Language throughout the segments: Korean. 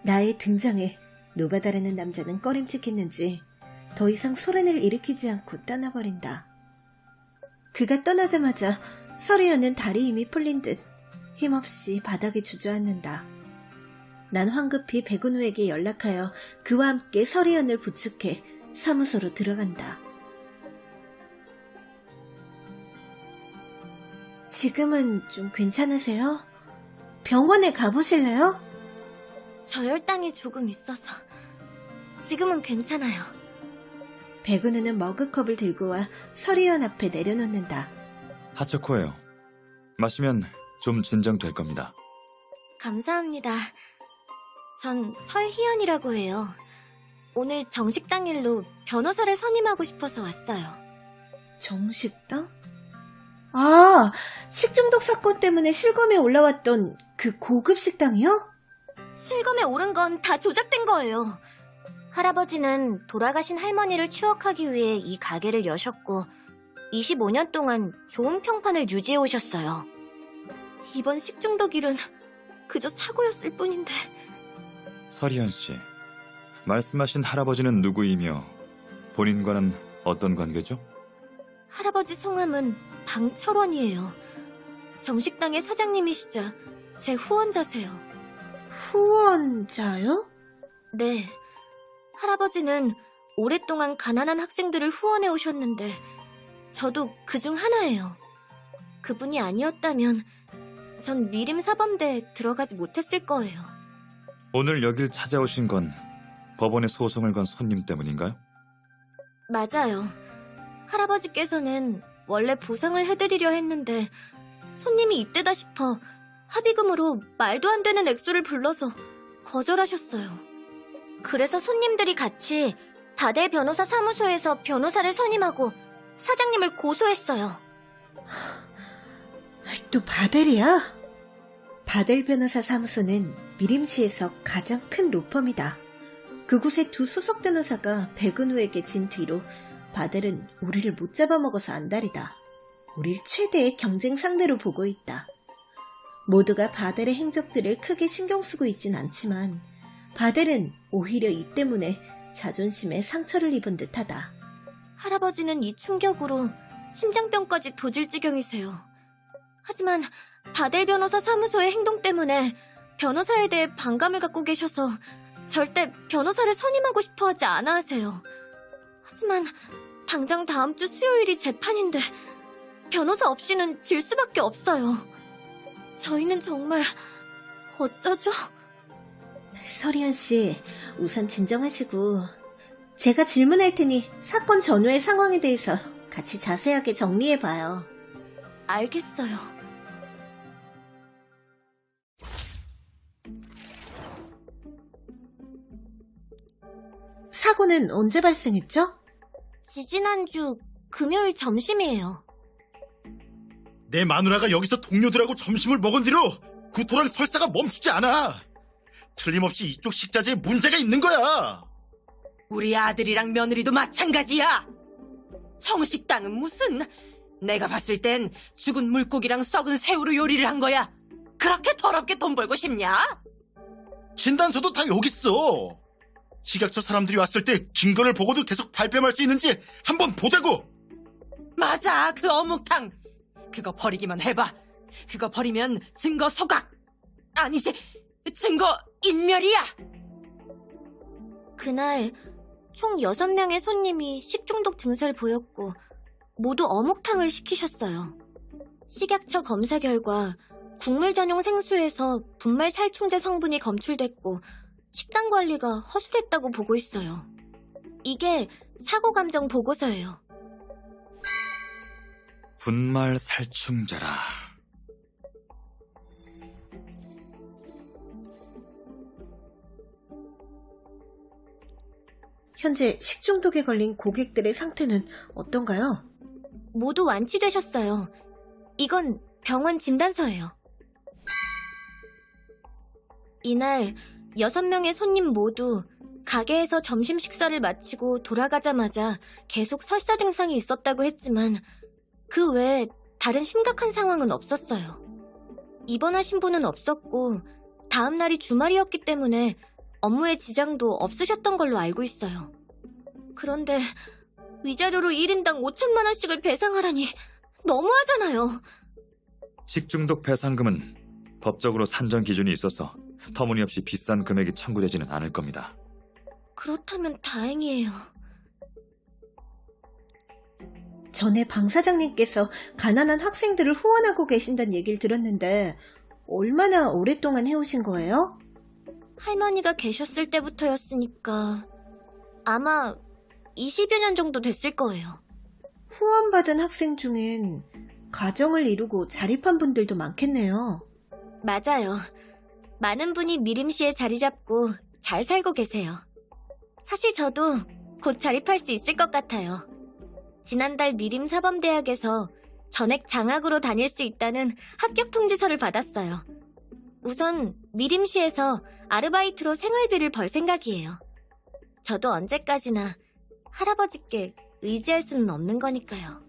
나의 등장에 노바다라는 남자는 꺼림칙했는지 더 이상 소란을 일으키지 않고 떠나버린다. 그가 떠나자마자 서리언은 다리 힘이 풀린 듯 힘없이 바닥에 주저앉는다. 난 황급히 백은우에게 연락하여 그와 함께 서리언을 부축해 사무소로 들어간다. 지금은 좀 괜찮으세요? 병원에 가보실래요? 저혈당이 조금 있어서 지금은 괜찮아요. 백은우는 머그컵을 들고 와 서리언 앞에 내려놓는다. 핫초코예요. 마시면 좀 진정될 겁니다. 감사합니다. 전 설희연이라고 해요. 오늘 정식 당일로 변호사를 선임하고 싶어서 왔어요. 정식당? 아, 식중독 사건 때문에 실검에 올라왔던 그 고급 식당이요? 실검에 오른 건 다 조작된 거예요. 할아버지는 돌아가신 할머니를 추억하기 위해 이 가게를 여셨고 25년 동안 좋은 평판을 유지해 오셨어요. 이번 식중독 일은 그저 사고였을 뿐인데. 서리현 씨, 말씀하신 할아버지는 누구이며 본인과는 어떤 관계죠? 할아버지 성함은 방철원이에요. 정식당의 사장님이시자 제 후원자세요. 후원자요? 네. 할아버지는 오랫동안 가난한 학생들을 후원해 오셨는데 저도 그중 하나예요. 그분이 아니었다면 전 미림사범대에 들어가지 못했을 거예요. 오늘 여길 찾아오신 건 법원에 소송을 건 손님 때문인가요? 맞아요. 할아버지께서는 원래 보상을 해드리려 했는데 손님이 이때다 싶어 합의금으로 말도 안 되는 액수를 불러서 거절하셨어요. 그래서 손님들이 같이 바델 변호사 사무소에서 변호사를 선임하고 사장님을 고소했어요. 또 바델이야? 바델 변호사 사무소는 미림시에서 가장 큰 로펌이다. 그곳의 두 수석 변호사가 백은우에게 진 뒤로 바델은 우리를 못 잡아먹어서 안달이다. 우릴 최대의 경쟁 상대로 보고 있다. 모두가 바델의 행적들을 크게 신경 쓰고 있진 않지만 바델은 오히려 이 때문에 자존심에 상처를 입은 듯하다. 할아버지는 이 충격으로 심장병까지 도질 지경이세요. 하지만 바델 변호사 사무소의 행동 때문에 변호사에 대해 반감을 갖고 계셔서 절대 변호사를 선임하고 싶어 하지 않아 하세요. 하지만 당장 다음 주 수요일이 재판인데 변호사 없이는 질 수밖에 없어요. 저희는 정말 어쩌죠? 서리언 씨, 우선 진정하시고 제가 질문할 테니 사건 전후의 상황에 대해서 같이 자세하게 정리해봐요. 알겠어요. 사고는 언제 발생했죠? 지지난주 금요일 점심이에요. 내 마누라가 여기서 동료들하고 점심을 먹은 뒤로 구토랑 설사가 멈추지 않아. 틀림없이 이쪽 식자재에 문제가 있는 거야. 우리 아들이랑 며느리도 마찬가지야. 정식당은 무슨... 내가 봤을 땐 죽은 물고기랑 썩은 새우로 요리를 한 거야. 그렇게 더럽게 돈 벌고 싶냐? 진단서도 다 여기 있어. 식약처 사람들이 왔을 때 증거를 보고도 계속 발뺌할 수 있는지 한번 보자고. 맞아, 그 어묵탕. 그거 버리기만 해봐. 그거 버리면 증거 소각. 아니지, 증거 인멸이야. 그날 총 6명의 손님이 식중독 증세를 보였고 모두 어묵탕을 시키셨어요. 식약처 검사 결과 국물 전용 생수에서 분말 살충제 성분이 검출됐고 식단 관리가 허술했다고 보고 있어요. 이게 사고 감정 보고서예요. 분말 살충제라. 현재 식중독에 걸린 고객들의 상태는 어떤가요? 모두 완치되셨어요. 이건 병원 진단서예요. 이날 6명의 손님 모두 가게에서 점심 식사를 마치고 돌아가자마자 계속 설사 증상이 있었다고 했지만 그 외에 다른 심각한 상황은 없었어요. 입원하신 분은 없었고 다음 날이 주말이었기 때문에 업무에 지장도 없으셨던 걸로 알고 있어요. 그런데 위자료로 1인당 5천만 원씩을 배상하라니 너무하잖아요. 식중독 배상금은 법적으로 산정 기준이 있어서 터무니없이 비싼 금액이 청구되지는 않을 겁니다. 그렇다면 다행이에요. 전에 방 사장님께서 가난한 학생들을 후원하고 계신다는 얘기를 들었는데 얼마나 오랫동안 해오신 거예요? 할머니가 계셨을 때부터였으니까 아마 20여 년 정도 됐을 거예요. 후원받은 학생 중엔 가정을 이루고 자립한 분들도 많겠네요. 맞아요. 많은 분이 미림시에 자리 잡고 잘 살고 계세요. 사실 저도 곧 자립할 수 있을 것 같아요. 지난달 미림사범대학에서 전액 장학으로 다닐 수 있다는 합격 통지서를 받았어요. 우선 미림시에서 아르바이트로 생활비를 벌 생각이에요. 저도 언제까지나 할아버지께 의지할 수는 없는 거니까요.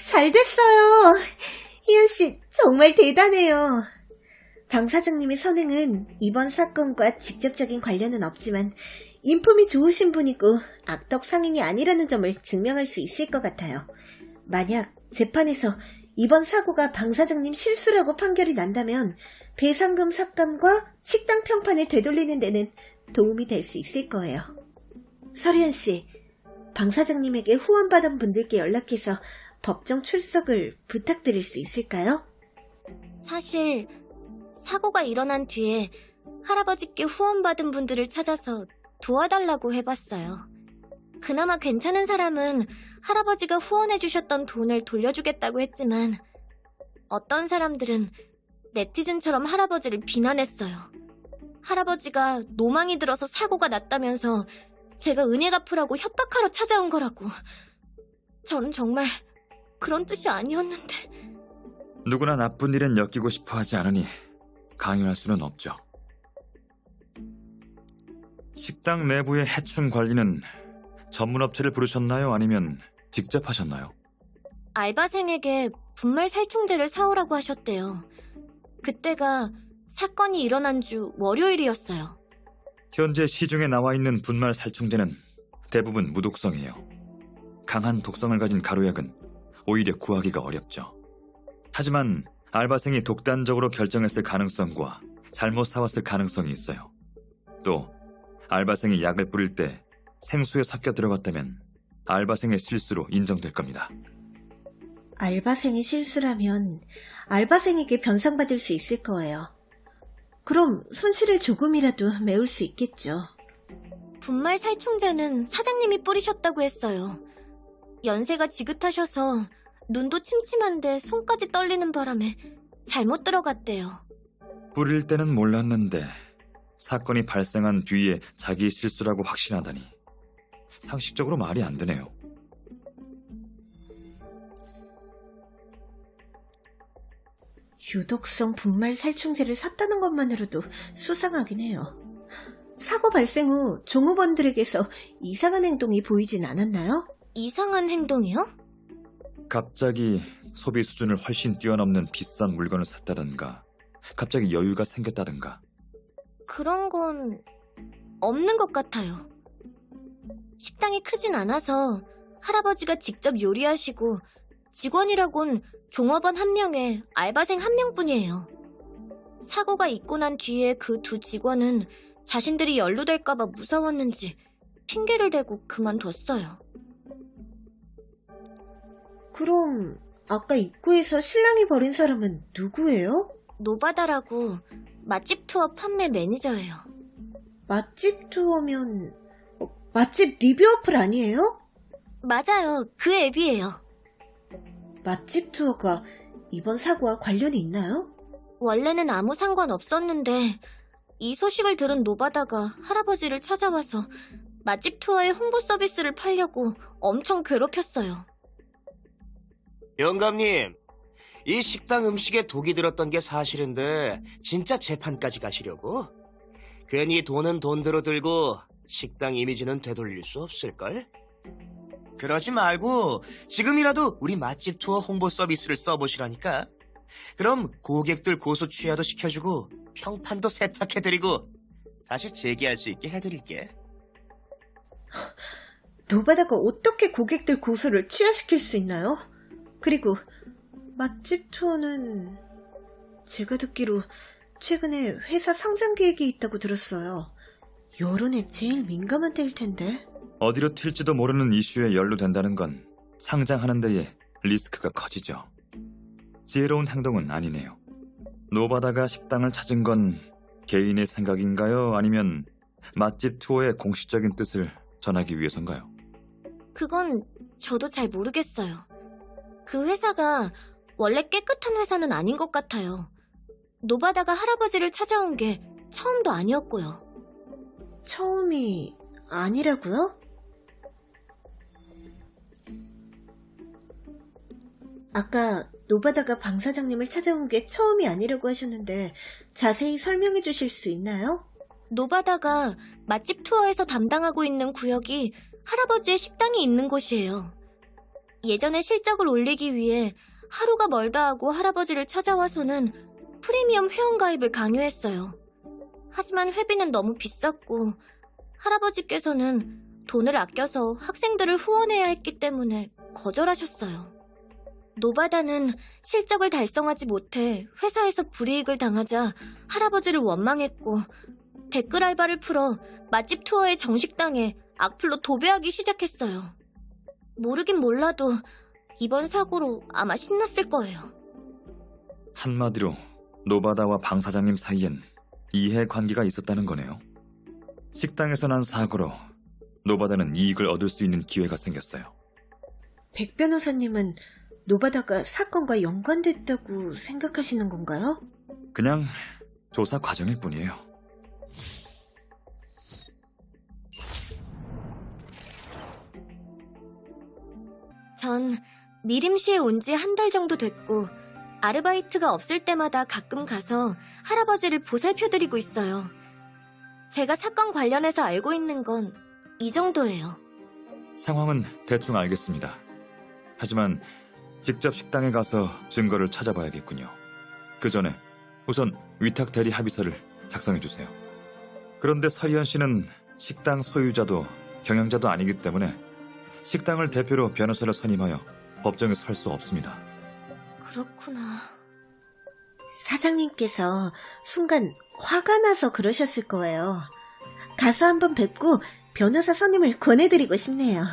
잘 됐어요. 희연씨 정말 대단해요. 방 사장님의 선행은 이번 사건과 직접적인 관련은 없지만 인품이 좋으신 분이고 악덕 상인이 아니라는 점을 증명할 수 있을 것 같아요. 만약 재판에서 이번 사고가 방 사장님 실수라고 판결이 난다면 배상금 삭감과 식당 평판을 되돌리는 데는 도움이 될 수 있을 거예요. 설희연 씨, 방 사장님에게 후원받은 분들께 연락해서 법정 출석을 부탁드릴 수 있을까요? 사실 사고가 일어난 뒤에 할아버지께 후원받은 분들을 찾아서 도와달라고 해봤어요. 그나마 괜찮은 사람은 할아버지가 후원해주셨던 돈을 돌려주겠다고 했지만 어떤 사람들은 네티즌처럼 할아버지를 비난했어요. 할아버지가 노망이 들어서 사고가 났다면서 제가 은혜 갚으라고 협박하러 찾아온 거라고. 저는 정말 그런 뜻이 아니었는데. 누구나 나쁜 일엔 엮이고 싶어 하지 않으니 강요할 수는 없죠. 식당 내부의 해충 관리는 전문 업체를 부르셨나요? 아니면 직접 하셨나요? 알바생에게 분말 살충제를 사오라고 하셨대요. 그때가 사건이 일어난 주 월요일이었어요. 현재 시중에 나와 있는 분말 살충제는 대부분 무독성이에요. 강한 독성을 가진 가루약은 오히려 구하기가 어렵죠. 하지만 알바생이 독단적으로 결정했을 가능성과 잘못 사왔을 가능성이 있어요. 또 알바생이 약을 뿌릴 때 생수에 섞여 들어갔다면 알바생의 실수로 인정될 겁니다. 알바생이 실수라면 알바생에게 변상받을 수 있을 거예요. 그럼 손실을 조금이라도 메울 수 있겠죠. 분말 살충제는 사장님이 뿌리셨다고 했어요. 연세가 지긋하셔서 눈도 침침한데 손까지 떨리는 바람에 잘못 들어갔대요. 뿌릴 때는 몰랐는데 사건이 발생한 뒤에 자기 실수라고 확신하다니 상식적으로 말이 안 되네요. 유독성 분말 살충제를 샀다는 것만으로도 수상하긴 해요. 사고 발생 후 종업원들에게서 이상한 행동이 보이진 않았나요? 이상한 행동이요? 갑자기 소비 수준을 훨씬 뛰어넘는 비싼 물건을 샀다든가 갑자기 여유가 생겼다든가. 그런 건 없는 것 같아요. 식당이 크진 않아서 할아버지가 직접 요리하시고 직원이라곤 종업원 1명에 알바생 1명뿐이에요. 사고가 있고 난 뒤에 그 두 직원은 자신들이 연루될까봐 무서웠는지 핑계를 대고 그만뒀어요. 그럼 아까 입구에서 신랑이 버린 사람은 누구예요? 노바다라고 맛집 투어 판매 매니저예요. 맛집 투어면 맛집 리뷰 어플 아니에요? 맞아요. 그 앱이에요. 맛집 투어가 이번 사고와 관련이 있나요? 원래는 아무 상관 없었는데 이 소식을 들은 노바다가 할아버지를 찾아와서 맛집 투어의 홍보 서비스를 팔려고 엄청 괴롭혔어요. 영감님, 이 식당 음식에 독이 들었던 게 사실인데 진짜 재판까지 가시려고? 괜히 돈은 돈대로 들고 식당 이미지는 되돌릴 수 없을걸? 그러지 말고 지금이라도 우리 맛집 투어 홍보 서비스를 써보시라니까. 그럼 고객들 고소 취하도 시켜주고 평판도 세탁해드리고 다시 재기할 수 있게 해드릴게. 노바다가 어떻게 고객들 고소를 취하시킬 수 있나요? 그리고 맛집 투어는 제가 듣기로 최근에 회사 상장 계획이 있다고 들었어요. 여론에 제일 민감한 때일 텐데. 어디로 튈지도 모르는 이슈에 연루된다는 건 상장하는 데에 리스크가 커지죠. 지혜로운 행동은 아니네요. 노바다가 식당을 찾은 건 개인의 생각인가요? 아니면 맛집 투어의 공식적인 뜻을 전하기 위해서인가요? 그건 저도 잘 모르겠어요. 그 회사가 원래 깨끗한 회사는 아닌 것 같아요. 노바다가 할아버지를 찾아온 게 처음도 아니었고요. 처음이 아니라고요? 아까 노바다가 방 사장님을 찾아온 게 처음이 아니라고 하셨는데 자세히 설명해 주실 수 있나요? 노바다가 맛집 투어에서 담당하고 있는 구역이 할아버지의 식당이 있는 곳이에요. 예전에 실적을 올리기 위해 하루가 멀다 하고 할아버지를 찾아와서는 프리미엄 회원가입을 강요했어요. 하지만 회비는 너무 비쌌고 할아버지께서는 돈을 아껴서 학생들을 후원해야 했기 때문에 거절하셨어요. 노바다는 실적을 달성하지 못해 회사에서 불이익을 당하자 할아버지를 원망했고 댓글 알바를 풀어 맛집 투어의 정식당에 악플로 도배하기 시작했어요. 모르긴 몰라도 이번 사고로 아마 신났을 거예요. 한마디로 노바다와 방 사장님 사이엔 이해관계가 있었다는 거네요. 식당에서 난 사고로 노바다는 이익을 얻을 수 있는 기회가 생겼어요. 백 변호사님은 노바다가 사건과 연관됐다고 생각하시는 건가요? 그냥 조사 과정일 뿐이에요. 전 미림시에 온 지 한 달 정도 됐고 아르바이트가 없을 때마다 가끔 가서 할아버지를 보살펴드리고 있어요. 제가 사건 관련해서 알고 있는 건 이 정도예요. 상황은 대충 알겠습니다. 하지만 직접 식당에 가서 증거를 찾아봐야겠군요. 그 전에 우선 위탁 대리 합의서를 작성해주세요. 그런데 서리현 씨는 식당 소유자도 경영자도 아니기 때문에 식당을 대표로 변호사를 선임하여 법정에 설 수 없습니다. 그렇구나. 사장님께서 순간 화가 나서 그러셨을 거예요. 가서 한번 뵙고 변호사 선임을 권해드리고 싶네요.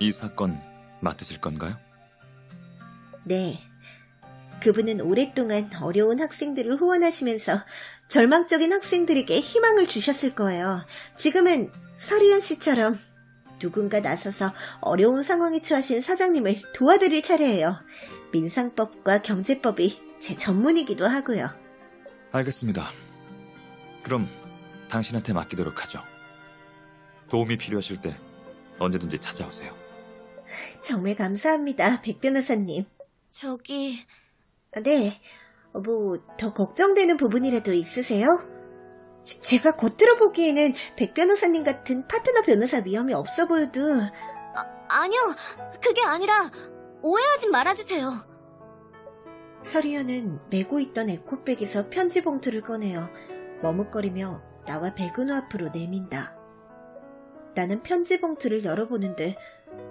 이 사건 맡으실 건가요? 네. 그분은 오랫동안 어려운 학생들을 후원하시면서 절망적인 학생들에게 희망을 주셨을 거예요. 지금은 서리현 씨처럼 누군가 나서서 어려운 상황에 처하신 사장님을 도와드릴 차례예요. 민상법과 경제법이 제 전문이기도 하고요. 알겠습니다. 그럼 당신한테 맡기도록 하죠. 도움이 필요하실 때 언제든지 찾아오세요. 정말 감사합니다, 백 변호사님. 저기... 네, 더 걱정되는 부분이라도 있으세요? 제가 겉으로 보기에는 백 변호사님 같은 파트너 변호사 위험이 없어 보여도... 아니요, 그게 아니라 오해하지 말아주세요. 서리현은 메고 있던 에코백에서 편지 봉투를 꺼내어 머뭇거리며 나와 백은호 앞으로 내민다. 나는 편지 봉투를 열어보는데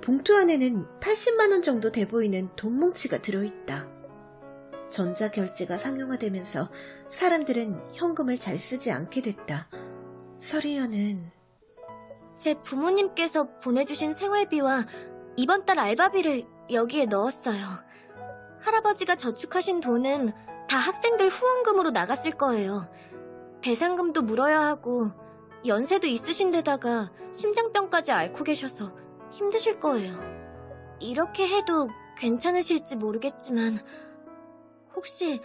봉투 안에는 80만 원 정도 돼 보이는 돈 뭉치가 들어있다. 전자결제가 상용화되면서 사람들은 현금을 잘 쓰지 않게 됐다. 서리현은... 제 부모님께서 보내주신 생활비와 이번 달 알바비를 여기에 넣었어요. 할아버지가 저축하신 돈은 다 학생들 후원금으로 나갔을 거예요. 배상금도 물어야 하고 연세도 있으신 데다가 심장병까지 앓고 계셔서 힘드실 거예요. 이렇게 해도 괜찮으실지 모르겠지만 혹시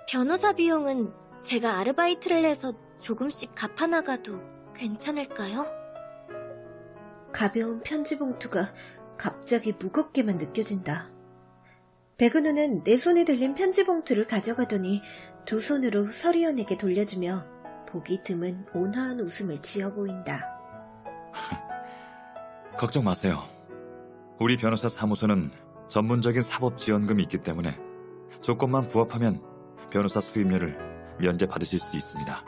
변호사 비용은 제가 아르바이트를 해서 조금씩 갚아나가도 괜찮을까요? 가벼운 편지 봉투가 갑자기 무겁게만 느껴진다. 백은호는 내 손에 들린 편지 봉투를 가져가더니 두 손으로 서리현에게 돌려주며 보기 드문 온화한 웃음을 지어 보인다. 걱정 마세요. 우리 변호사 사무소는 전문적인 사법지원금이 있기 때문에 조건만 부합하면 변호사 수임료를 면제 받으실 수 있습니다.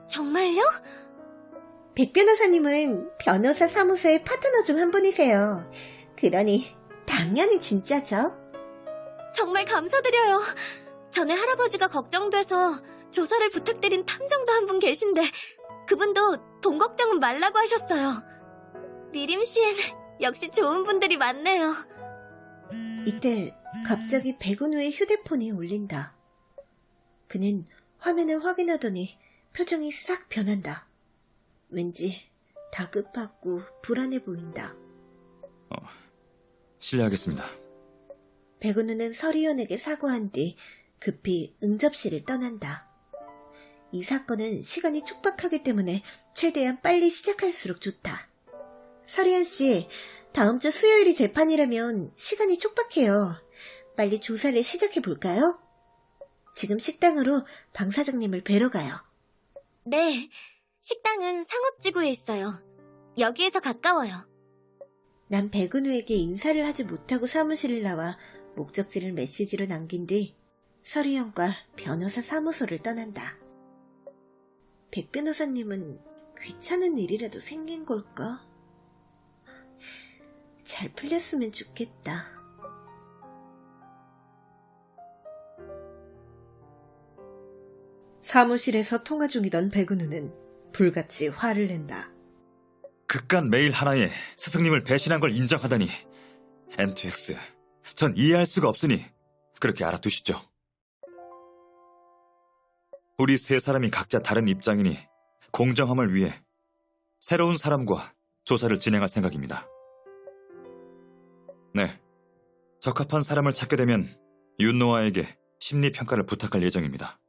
정말요? 백 변호사님은 변호사 사무소의 파트너 중 한 분이세요. 그러니 당연히 진짜죠. 정말 감사드려요. 전에 할아버지가 걱정돼서 조사를 부탁드린 탐정도 한 분 계신데 그분도 돈 걱정은 말라고 하셨어요. 미림시엔 역시 좋은 분들이 많네요. 이때 갑자기 백은우의 휴대폰이 울린다. 그는 화면을 확인하더니 표정이 싹 변한다. 왠지 다급하고 불안해 보인다. 실례하겠습니다. 백은우는 서리온에게 사과한 뒤 급히 응접실을 떠난다. 이 사건은 시간이 촉박하기 때문에 최대한 빨리 시작할수록 좋다. 서리온 씨, 다음 주 수요일이 재판이라면 시간이 촉박해요. 빨리 조사를 시작해 볼까요? 지금 식당으로 방 사장님을 뵈러 가요. 네, 식당은 상업지구에 있어요. 여기에서 가까워요. 난 백은우에게 인사를 하지 못하고 사무실을 나와 목적지를 메시지로 남긴 뒤 서리온과 변호사 사무소를 떠난다. 백 변호사님은 귀찮은 일이라도 생긴 걸까? 잘 풀렸으면 좋겠다. 사무실에서 통화 중이던 백은우는 불같이 화를 낸다. 그깟 메일 하나에 스승님을 배신한 걸 인정하다니. M2X, 전 이해할 수가 없으니 그렇게 알아두시죠. 우리 세 사람이 각자 다른 입장이니 공정함을 위해 새로운 사람과 조사를 진행할 생각입니다. 네, 적합한 사람을 찾게 되면 윤노아에게 심리평가를 부탁할 예정입니다.